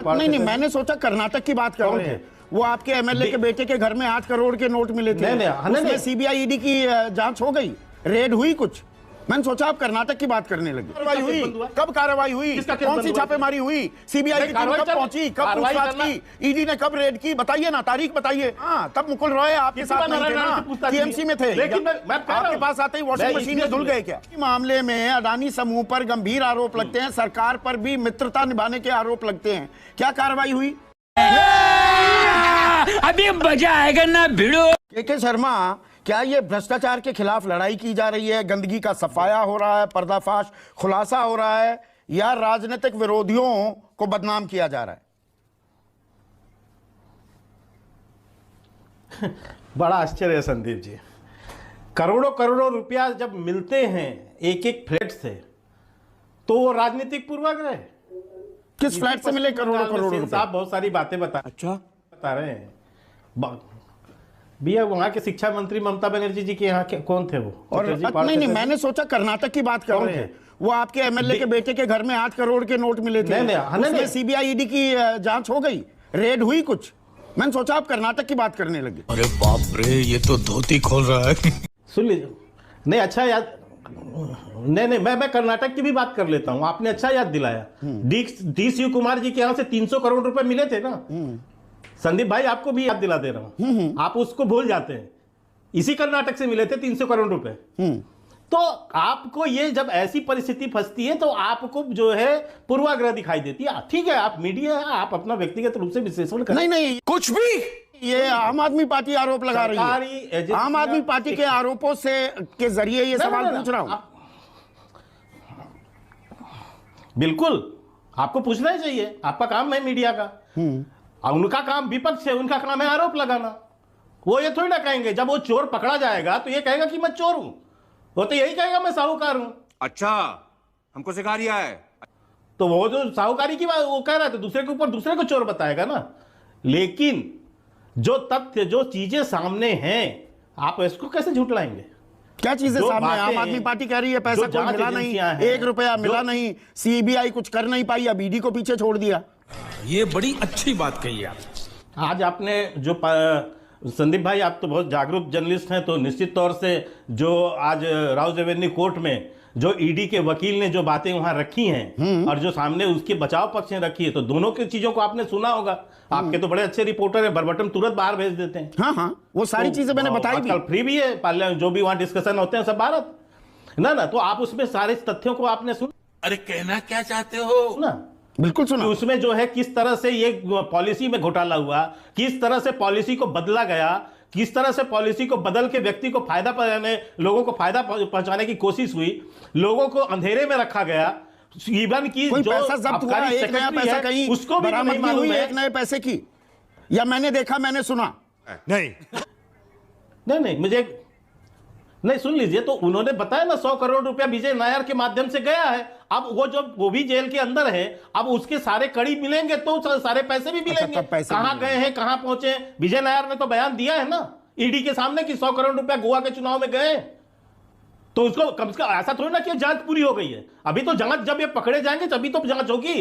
नहीं, मैंने सोचा कर्नाटक की बात कर रहे हैं। वो आपके एमएलए के बेटे के घर में 8 करोड़ के नोट मिले थे, उसमें सीबीआई ईडी की जांच हो गई, रेड हुई कुछ। मैंने सोचा आप कर्नाटक की बात करने लगे। कार्रवाई हुई, कब कार्रवाई हुई, कौन सी छापेमारी हुई, सीबीआई की टीम कब पहुंची, कब पूछताछ की, ईडी ने कब रेड की, बताइए ना, तारीख बताइए। हाँ, तब मुकुल रॉय आपके साथ नहीं थे ना, टीएमसी में थे, आपके पास आते ही वॉशिंग मशीन में धुल गए क्या? मामले में अडानी समूह पर गंभीर आरोप लगते हैं, सरकार पर भी मित्रता निभाने के आरोप लगते हैं, क्या कार्रवाई हुई? अभी मजा आएगा ना भिड़ो। के शर्मा, क्या ये भ्रष्टाचार के खिलाफ लड़ाई की जा रही है, गंदगी का सफाया हो रहा है, पर्दाफाश खुलासा हो रहा है, या राजनीतिक विरोधियों को बदनाम किया जा रहा है? बड़ा आश्चर्य है संदीप जी, करोड़ों करोड़ों रुपया जब मिलते हैं एक एक फ्लैट से, तो वो राजनीतिक पूर्वाग्रह है। किस फ्लैट से मिले करोड़ों करोड़ों? आप बहुत सारी बातें बता रहे हैं। भैया वहाँ के शिक्षा मंत्री ममता बनर्जी जी के यहाँ कौन थे वो? और नहीं, मैंने सोचा कर्नाटक की बात कर रहे हैं। वो आपके एमएलए के बेटे के घर में 8 करोड़ के नोट मिले थे, उसमें सीबीआई ईडी की जांच हो गई, रेड हुई कुछ। मैंने सोचा आप कर्नाटक की बात करने लगे। अरे बाप रे, ये तो धोती खोल रहा है। सुन लीजिए, नहीं अच्छा याद, नहीं मैं कर्नाटक की भी बात कर लेता हूँ, आपने अच्छा याद दिलाया। डी शिव कुमार जी के यहाँ से 300 करोड़ रुपए मिले थे ना संदीप भाई, आपको भी याद दिला दे रहा हूं, आप उसको भूल जाते हैं। इसी कर्नाटक से मिले थे 300 करोड़ रुपए। तो आपको ये जब ऐसी परिस्थिति फंसती है तो आपको जो है पूर्वाग्रह दिखाई देती है। ठीक है, आप मीडिया है, आप अपना व्यक्तिगत रूप से विश्लेषण करें। नहीं, कुछ भी ये आम आदमी पार्टी आरोप लगा रही है। आम आदमी पार्टी के आरोपों से के जरिए ये सवाल पूछ रहा हूं। बिल्कुल, आपको पूछना ही चाहिए, आपका काम है मीडिया का। उनका काम विपक्ष है, उनका काम है आरोप लगाना। वो ये थोड़ी ना कहेंगे जब वो चोर पकड़ा जाएगा तो ये कहेगा कि मैं चोर हूं, वो तो यही कहेगा मैं साहूकार हूं। अच्छा, हमको सिखा रिया है। तो वो जो साहूकारी की बात वो कह रहा है, तो दूसरे के ऊपर दूसरे को चोर बताएगा ना। लेकिन जो तथ्य, जो चीजें सामने हैं, आप इसको कैसे झुटलाएंगे? क्या चीजें सामने? आम आदमी पार्टी कह रही है पैसा कोई मिला नहीं, 1 रुपया मिला नहीं, सीबीआई कुछ कर नहीं पाई, अब ईडी को पीछे छोड़ दिया। ये बड़ी अच्छी बात कही आप। आज आपने जो संदीप भाई, आप तो बहुत जागरूक जर्नलिस्ट हैं, तो निश्चित तौर से जो आज राउज रेवेन्यू कोर्ट में जो ईडी के वकील ने जो बातें वहां रखी हैं और जो सामने उसके बचाव पक्ष ने रखी है, तो दोनों की चीजों को आपने सुना होगा। आपके तो बड़े अच्छे रिपोर्टर है, बरबटम तुरंत बाहर भेज देते हैं। हाँ, वो सारी चीजें मैंने बताई भी। फ्री भी है, पार्लियामेंट जो भी वहां डिस्कशन होते हैं सब भारत ना। तो आप उसमें सारे तथ्यों को आपने सुना। अरे कहना क्या चाहते हो? सुना, बिल्कुल सुना। उसमें जो है किस तरह से ये पॉलिसी में घोटाला हुआ, किस तरह से पॉलिसी को बदला गया, किस तरह से पॉलिसी को बदल के व्यक्ति को फायदा पहुंचाने, लोगों को फायदा पहुंचाने की कोशिश हुई, लोगों को अंधेरे में रखा गया। इवन की कोई जो पैसा जब्त हुआ, एक नया पैसा कहीं उसको भी नहीं मालूम है, एक नए पैसे की, या मैंने देखा, मैंने सुना? नहीं मुझे नहीं, सुन लीजिए, तो उन्होंने बताया ना 100 करोड़ रुपया विजय नायर के माध्यम से गया है। अब वो भी जेल के अंदर है, अब उसके सारे कड़ी मिलेंगे तो सारे पैसे भी मिलेंगे। कहां गए हैं, कहां पहुंचे? विजय नायर ने तो बयान दिया है ना ईडी के सामने कि 100 करोड़ रुपया गोवा के चुनाव में गए। तो उसको कम से कम ऐसा थोड़ी ना कि जांच पूरी हो गई है। अभी तो जांच, जब ये पकड़े जाएंगे तभी तो जांच होगी।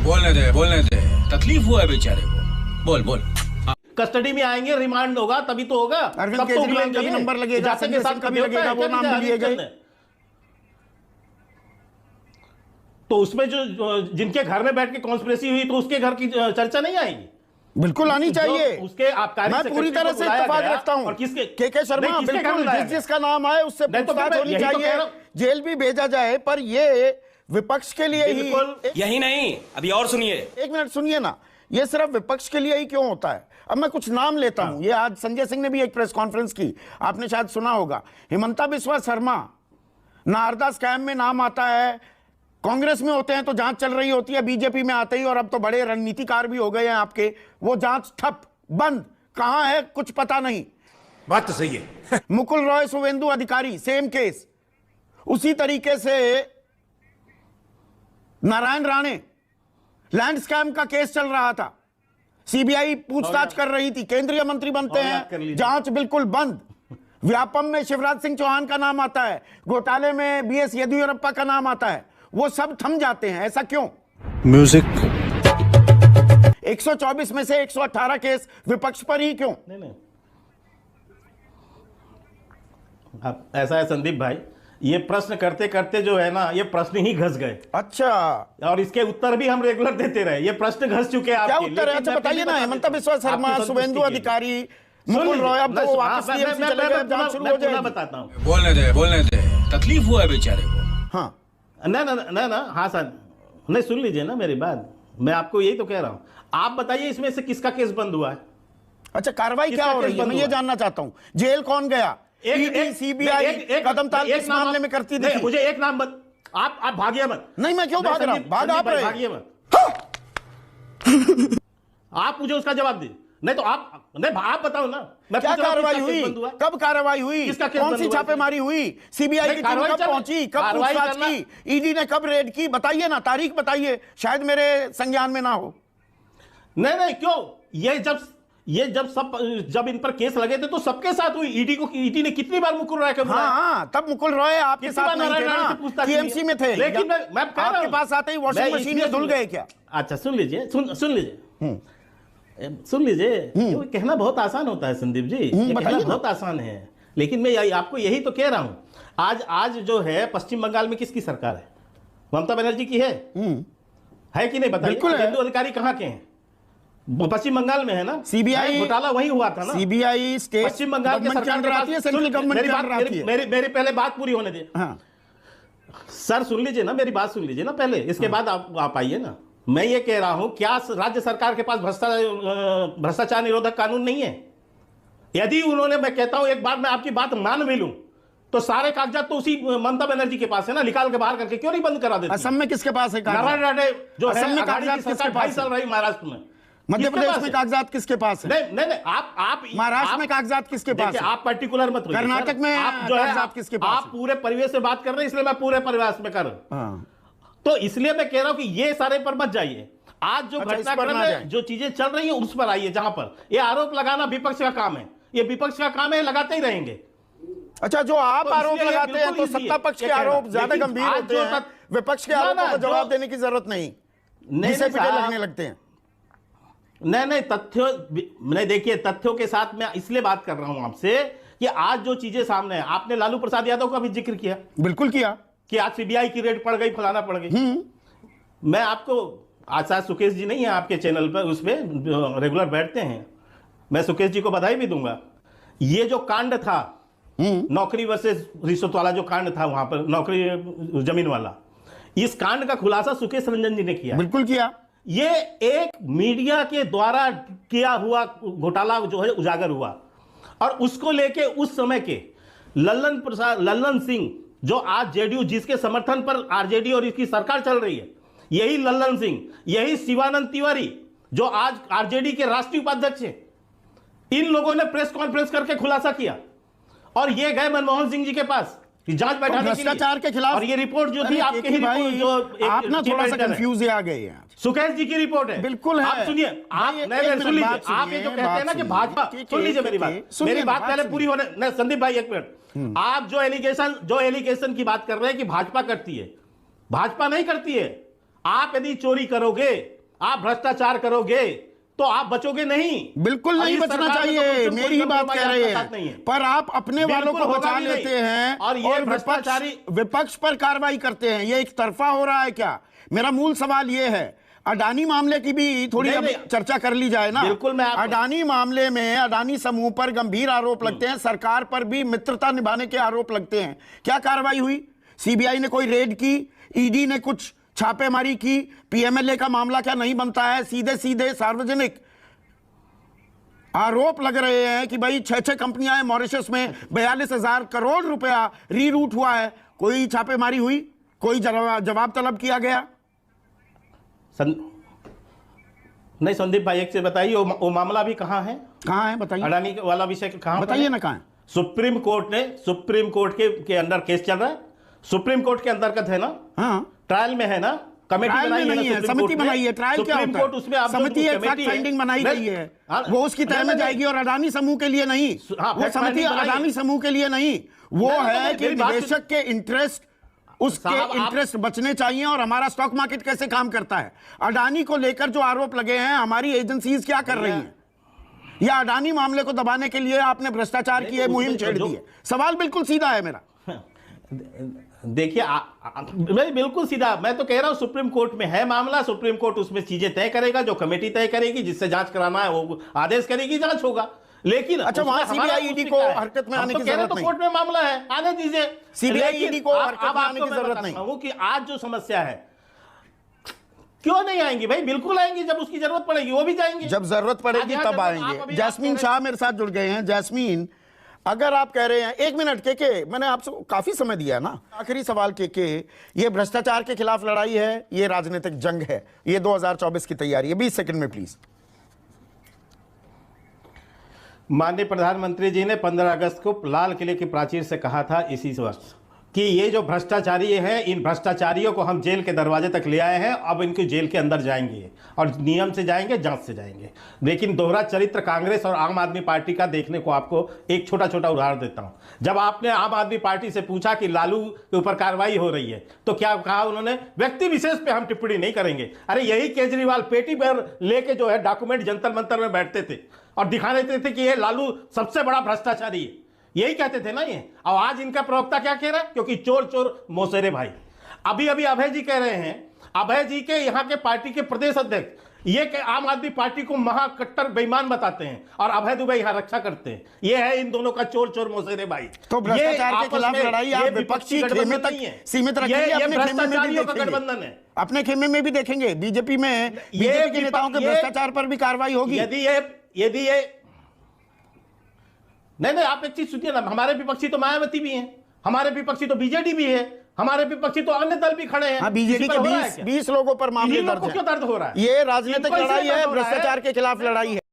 बोलने दे, तकलीफ हुआ है बेचारे को। बोल कस्टडी में आएंगे, रिमांड होगा तभी तो होगा। अरविंद केजरीवाल का भी नंबर लगेगा, संजय सिंह का भी लगेगा, वो नाम लिए गए। तो उसमें जो जिनके घर में बैठ के कॉन्स्पिरेसी हुई, तो उसके घर की चर्चा नहीं आएगी? बिल्कुल आनी चाहिए। उसके आबकारी मैं पूरी तरह से इत्तेफाक रखता हूं। और किसके के शर्मा, बिल्कुल जिसका नाम आए उससे पूछताछ होनी चाहिए, जेल भी भेजा जाए। पर ये विपक्ष के लिए ही, यही नहीं, अभी और सुनिए। 1 मिनट सुनिए ना, ये सिर्फ विपक्ष के लिए ही क्यों होता है? अब मैं कुछ नाम लेता हूं। ये आज संजय सिंह ने भी एक प्रेस कॉन्फ्रेंस की, आपने शायद सुना होगा। हिमंता बिस्वा शर्मा, नारदा स्कैम में नाम आता है, कांग्रेस में होते हैं तो जांच चल रही होती है, बीजेपी में आते ही, और अब तो बड़े रणनीतिकार भी हो गए हैं आपके, वो जांच ठप, बंद, कहां है कुछ पता नहीं। बात तो सही है। मुकुल रॉय शुवेंदु अधिकारी, सेम केस। उसी तरीके से नारायण राणे, लैंड स्कैम का केस चल रहा था, सीबीआई पूछताछ कर रही थी, केंद्रीय मंत्री बनते हैं, जांच बिल्कुल बंद। व्यापम में शिवराज सिंह चौहान का नाम आता है, घोटाले में बीएस येदियुरप्पा का नाम आता है, वो सब थम जाते हैं। ऐसा क्यों? म्यूजिक 124 में से 118 केस विपक्ष पर ही क्यों? नहीं अब ऐसा है संदीप भाई, ये प्रश्न करते करते जो है ना, ये प्रश्न ही घस गए। अच्छा, और इसके उत्तर भी हम रेगुलर देते रहे, ये प्रश्न घस चुके हैं क्या आपके। उत्तर है? अच्छा बताइए ना। हेमंत बिस्वा शर्मा, शुभेंदु अधिकारी, मुकुल रॉय, अब तो वापस टीएमसी चले गए, अब जांच शुरू हो जाएगी। बताता हूँ, बोलने दे, तकलीफ हुआ है बेचारे को। हाँ ना हाँ सर, नहीं सुन लीजिए ना मेरी बात, मैं आपको यही तो कह रहा हूँ। आप बताइए इसमें से किसका केस बंद हुआ है? अच्छा, कार्रवाई क्या हो रही है, मैं ये जानना चाहता हूँ। जेल कौन गया? ईडी, सीबीआई कदमताल किस मामले में करती थी? मुझे एक नाम आप भागिए मत। नहीं, मैं क्यों भाग रहा हूं? भाग आप रहे। भागिए मत। आप मुझे उसका जवाब दीजिए, नहीं तो आप बताओ ना। क्या कार्रवाई हुई? कब कार्रवाई हुई? कौन सी छापेमारी हुई? सीबीआई की टीम कब पहुंची? कब पूछताछ की? ईडी ने कब रेड की? बताइए ना, तारीख बताइए, शायद मेरे संज्ञान में ना हो। नहीं क्यों? जब इन पर केस लगे थे तो सबके साथ हुई। ईडी ने कितनी बार मुकुल रॉय को बुलाया? हाँ, तब मुकुल रॉय आपके साथ नहीं थे ना, टीएमसी में थे। लेकिन मैं आपके पास आते ही वॉशिंग मशीन में धुल गए क्या? अच्छा सुन लीजिए, सुन लीजिए। ये कहना बहुत आसान होता है संदीप जी, ये कहना बहुत आसान है, लेकिन मैं आपको यही तो कह रहा हूं। आज जो है पश्चिम बंगाल में किसकी सरकार है? ममता बनर्जी की है कि नहीं? बताइए। शुभेंदु अधिकारी कहाँ के हैं? पश्चिम बंगाल में है ना। सीबीआई घोटाला वही हुआ था ना। सीबीआई स्टेट पश्चिम बंगाल के सरकार के पास। Central government. मेरी पहले बात पूरी होने दे। हाँ। सर सुन लीजिए ना, मेरी बात सुन लीजिए ना पहले, इसके बाद आप आइए ना। मैं ये कह रहा हूं, क्या राज्य सरकार के पास भ्रष्टाचार निरोधक कानून नहीं है? यदि उन्होंने, मैं कहता हूं एक बार मैं आपकी बात मान भी लूं, तो सारे कागजात तो उसी ममता बनर्जी के पास है ना, निकाल के बाहर करके क्यों नहीं बंद करा देते? असम में किसके पास है? जो असम में कागजात किसके पास चल रही? महाराष्ट्र में। मध्य प्रदेश में कागजात किसके पास है? नहीं आप महाराष्ट्र में कागजात किसके पास है? आप पर्टिकुलर मत होइए। कर्नाटक में आप जो है कागजात किसके पास? आप पूरे परिवेश से बात कर रहे हैं, इसलिए मैं पूरे परिवेश में कर रहा हूं। तो इसलिए मैं कह रहा हूं कि ये सारे पर मत जाइए। आज जो घटनाक्रम में जो चीजें चल रही है उस पर आइए, जहां पर ये आरोप लगाना विपक्ष का काम है, ये विपक्ष का काम है, लगाते ही रहेंगे। अच्छा, जो आप आरोप लगाते हैं तो सत्ता पक्ष के आरोप ज्यादा गंभीर होते हैं, विपक्ष के आरोपों को जवाब देने की जरूरत नहीं, घिसे पिटे लगने लगते हैं। नहीं देखिए, तथ्यों के साथ मैं इसलिए बात कर रहा हूं आपसे कि आज जो चीजें सामने है, आपने लालू प्रसाद यादव का भी जिक्र किया। बिल्कुल किया कि आज सीबीआई की रेड पड़ गई, फलाना पड़ गई। मैं आपको, आज शायद सुकेश जी नहीं है आपके चैनल पर, उसमें रेगुलर बैठते हैं, मैं सुकेश जी को बधाई भी दूंगा। ये जो कांड था नौकरी वर्सेस रिश्वत वाला, जो कांड था वहां पर नौकरी जमीन वाला, इस कांड का खुलासा सुकेश रंजन जी ने किया। बिल्कुल किया। ये एक मीडिया के द्वारा किया हुआ घोटाला जो है उजागर हुआ, और उसको लेके उस समय के लल्लन सिंह, जो आज जेडीयू, जिसके समर्थन पर आरजेडी और इसकी सरकार चल रही है, यही लल्लन सिंह, यही शिवानंद तिवारी, जो आज आरजेडी के राष्ट्रीय उपाध्यक्ष हैं, इन लोगों ने प्रेस कॉन्फ्रेंस करके खुलासा किया, और ये गए मनमोहन सिंह जी के पास जांच बैठाने के लिए, भ्रष्टाचार के खिलाफ। और ये रिपोर्ट जो थी आपके ही रिपोर्ट, जो आप ना थोड़ा सा कंफ्यूज आ गए हैं। सुकेश जी की रिपोर्ट है। बिल्कुल है। आप सुनिए, आप सुन लीजिए, आप ये जो कहते हैं ना कि भाजपा, सुन लीजिए मेरी बात पहले पूरी होने। नहीं संदीप भाई एक मिनट, आप जो एलिगेशन की बात कर रहे हैं कि भाजपा करती है, भाजपा नहीं करती है। आप यदि चोरी करोगे, आप भ्रष्टाचार करोगे, तो आप बचोगे नहीं। बिल्कुल नहीं बचना चाहिए, मेरी ही बात कह रहे हैं, पर आप अपने वालों को बचा लेते हैं और विपक्ष पर कार्रवाई करते हैं। ये एक तरफा हो रहा है क्या? मेरा मूल सवाल ये है, अडानी मामले की भी थोड़ी अब चर्चा कर ली जाए ना। बिल्कुल। अडानी मामले में अडानी समूह पर गंभीर आरोप लगते हैं, सरकार पर भी मित्रता निभाने के आरोप लगते हैं। क्या कार्रवाई हुई? सीबीआई ने कोई रेड की? ईडी ने कुछ छापेमारी की? पीएमएलए का मामला क्या नहीं बनता है? सीधे सीधे सार्वजनिक आरोप लग रहे हैं कि भाई 6 कंपनियां हैं मॉरिशस में, 42,000 करोड़ रुपया रीरूट हुआ है। कोई छापेमारी हुई? कोई जवाब तलब किया गया? नहीं संदीप भाई, एक से बताइए, वो मामला भी कहां है? कहां है बताइए। अडानी वाला विषय कहां, बताइए ना कहां है? सुप्रीम कोर्ट के अंडर केस चल रहा है, सुप्रीम कोर्ट के अंतर्गत है ना। हाँ, ट्रायल में है ना, कमेटी बनाई है, समिति बनाई है। ट्रायल क्या होता है? समिति एक फैक्ट फाइंडिंग बनाई गई है, वो उसकी तय में जाएगी, और अडानी समूह के लिए नहीं। वो समिति अडानी समूह के लिए नहीं, वो है कि निवेशक के इंटरेस्ट उसके साहब, आप- इंटरेस्ट बचने चाहिए। और हमारा स्टॉक मार्केट कैसे काम करता है, अडानी को लेकर जो आरोप लगे हैं, हमारी एजेंसीज क्या कर रही हैं, या अडानी मामले को दबाने के लिए आपने भ्रष्टाचार की मुहिम छेड़ दी है? सवाल बिल्कुल सीधा है मेरा। देखिए मैं बिल्कुल सीधा, मैं तो कह रहा हूं सुप्रीम कोर्ट में है मामला, सुप्रीम कोर्ट उसमें चीजें तय करेगा, जो कमेटी तय करेगी, जिससे जांच कराना है वो आदेश करेगी, जांच होगा। लेकिन अच्छा, वहां सीबीआई ईडी को हरकत में आने की जरूरत तो नहीं। कोर्ट में मामला है, आने दीजिए। सीबीआई लेकिन ईडी को अब हरकत में आने आपको की मैं जरूरत बताता नहीं। हूं कि आज जो समस्या है, क्यों नहीं आएंगी भाई, बिल्कुल आएंगी, जब उसकी जरूरत पड़ेगी वो भी जाएंगे, जब जरूरत पड़ेगी आज तब यहाँ आप आएंगे। अभी जैस्मीन बात कर शाह मेरे साथ जुड़ गए हैं। जैस्मीन, अगर आप कह रहे हैं, एक मिनट के मैंने आपसे काफी समय दिया ना, आखिरी सवाल के ये भ्रष्टाचार के खिलाफ लड़ाई है, ये राजनीतिक जंग है, ये 2024 की तैयारी है, 20 सेकंड में प्लीज। माननीय प्रधानमंत्री जी ने 15 अगस्त को लाल किले की प्राचीर से कहा था इसी वर्ष कि ये जो भ्रष्टाचारी हैं, इन भ्रष्टाचारियों को हम जेल के दरवाजे तक ले आए हैं, अब इनके जेल के अंदर जाएंगे और नियम से जाएंगे, जांच से जाएंगे। लेकिन दोहरा चरित्र कांग्रेस और आम आदमी पार्टी का देखने को आपको एक छोटा छोटा उदाहरण देता हूं। जब आपने आम आदमी पार्टी से पूछा कि लालू के ऊपर कार्रवाई हो रही है, तो क्या कहा उन्होंने? व्यक्ति विशेष पे हम टिप्पणी नहीं करेंगे। अरे यही केजरीवाल पेटी पर लेके जो है डॉक्यूमेंट जंतर मंतर में बैठते थे और दिखा देते थे कि ये लालू सबसे बड़ा भ्रष्टाचारी है, यही कहते थे ना ये। और आज इनका प्रवक्ता क्या कह रहा है? क्योंकि चोर चोर मौसेरे भाई। अभी अभी अभय जी कह रहे हैं, अभय जी के यहाँ के पार्टी के प्रदेश अध्यक्ष ये कि आम आदमी पार्टी को महाकट्टर बेईमान बताते हैं और अभय दुबे यहाँ रक्षा करते हैं। ये है इन दोनों का चोर चोर मौसेरे भाई। तो भ्रष्टाचार के खिलाफ लड़ाई आप विपक्षी खेमे तक सीमित रखेंगे, अपने खेमे में भी गठबंधन देखेंगे, है, अपने खेमे में भी देखेंगे। बीजेपी में बीजेपी के नेताओं के भ्रष्टाचार पर भी कार्रवाई होगी। यदि ये नहीं, आप एक चीज सुनिए ना, हमारे विपक्षी तो मायावती भी हैं, हमारे विपक्षी तो बीजेडी भी है, हमारे विपक्षी तो अन्य दल भी खड़े हैं। हाँ, बीजेडी के 20 लोगों पर मामले दर्ज हैं। क्यों दर्द हो रहा है? ये राजनीतिक लड़ाई है, भ्रष्टाचार के खिलाफ लड़ाई है।